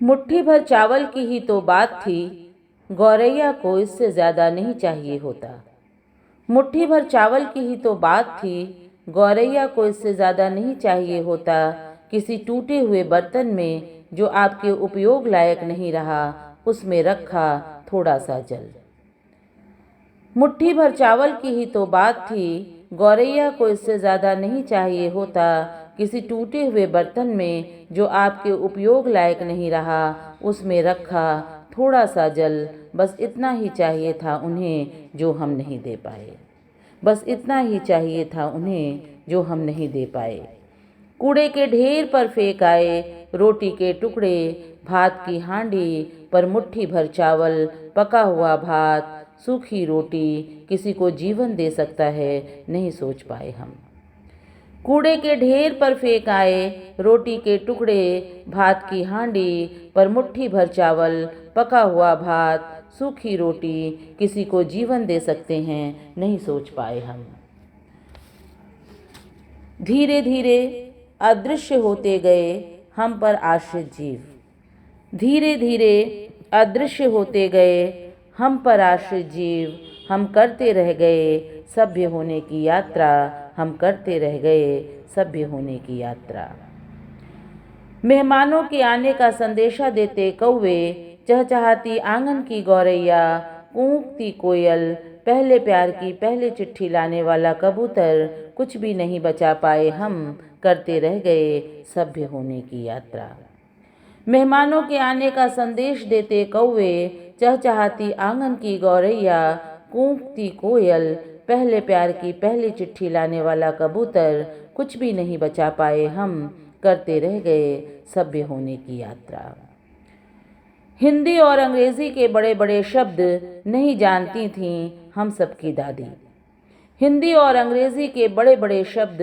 मुट्ठी भर चावल की ही तो बात थी, गौरैया को इससे ज़्यादा नहीं चाहिए होता। मुट्ठी भर चावल की ही तो बात थी, गौरैया को इससे ज़्यादा नहीं चाहिए होता। किसी टूटे हुए बर्तन में जो आपके उपयोग लायक नहीं रहा, उसमें रखा थोड़ा सा जल। मुट्ठी भर चावल की ही तो बात थी, गौरैया को इससे ज़्यादा नहीं चाहिए होता। किसी टूटे हुए बर्तन में जो आपके उपयोग लायक नहीं रहा, उसमें रखा थोड़ा सा जल। बस इतना ही चाहिए था उन्हें जो हम नहीं दे पाए। बस इतना ही चाहिए था उन्हें जो हम नहीं दे पाए। कूड़े के ढेर पर फेंक आए रोटी के टुकड़े, भात की हांडी पर मुट्ठी भर चावल, पका हुआ भात, सूखी रोटी किसी को जीवन दे सकता है, नहीं सोच पाए हम। कूड़े के ढेर पर फेंक आए रोटी के टुकड़े, भात की हांडी पर मुट्ठी भर चावल, पका हुआ भात, सूखी रोटी किसी को जीवन दे सकते हैं, नहीं सोच पाए हम। धीरे धीरे अदृश्य होते गए हम पर आश्रित जीव। धीरे धीरे अदृश्य होते गए हम पर आश्रित जीव। हम करते रह गए सभ्य होने की यात्रा। हम करते रह गए सभ्य होने की यात्रा। मेहमानों के आने का संदेशा देते कौवे, चहचहाती आंगन की गौरैया, कूकती कोयल, पहले प्यार की पहले चिट्ठी लाने वाला कबूतर, कुछ भी नहीं बचा पाए हम, करते रह गए सभ्य होने की यात्रा। मेहमानों के आने का संदेश देते कौवे, चहचहाती आंगन की गौरैया, कूकती कोयल, पहले प्यार की पहली चिट्ठी लाने वाला कबूतर, कुछ भी नहीं बचा पाए हम, करते रह गए सभ्य होने की यात्रा। हिंदी और अंग्रेजी के बड़े बड़े शब्द नहीं जानती थीं हम सबकी दादी। हिंदी और अंग्रेजी के बड़े बड़े शब्द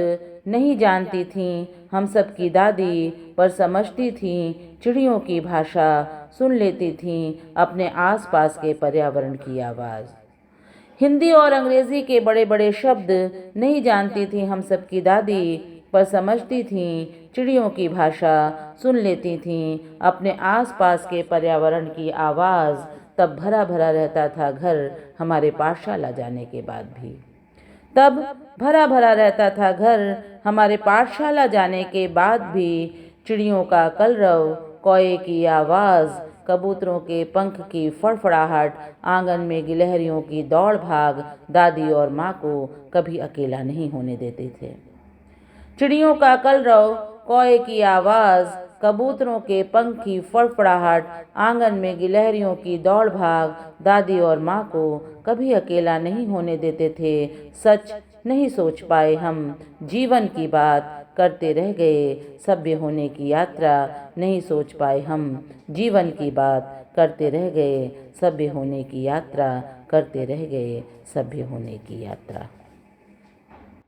नहीं जानती थीं हम सबकी दादी, पर समझती थीं चिड़ियों की भाषा, सुन लेती थीं अपने आसपास के पर्यावरण की आवाज़। हिंदी और अंग्रेजी के बड़े बड़े शब्द नहीं जानती थीं हम सबकी दादी, पर समझती थीं चिड़ियों की भाषा, सुन लेती थीं अपने आसपास के पर्यावरण की आवाज़। तब भरा भरा रहता था घर हमारे पाठशाला जाने के बाद भी। तब भरा भरा रहता था घर हमारे पाठशाला जाने के बाद भी। चिड़ियों का कलरव, कौए की आवाज़, कबूतरों के पंख की फड़फड़ाहट, आंगन में गिलहरियों की दौड़ भाग दादी और माँ को कभी अकेला नहीं होने देते थे। चिड़ियों का कलरव, कौए की आवाज़, कबूतरों के पंख की फड़फड़ाहट, आंगन में गिलहरियों की दौड़ भाग दादी और माँ को कभी अकेला नहीं होने देते थे। सच नहीं सोच पाए हम, जीवन की बात करते रह गए सभ्य होने की यात्रा। नहीं सोच पाए हम, जीवन की बात करते रह गए सभ्य होने की यात्रा। करते रह गए सभ्य होने की यात्रा।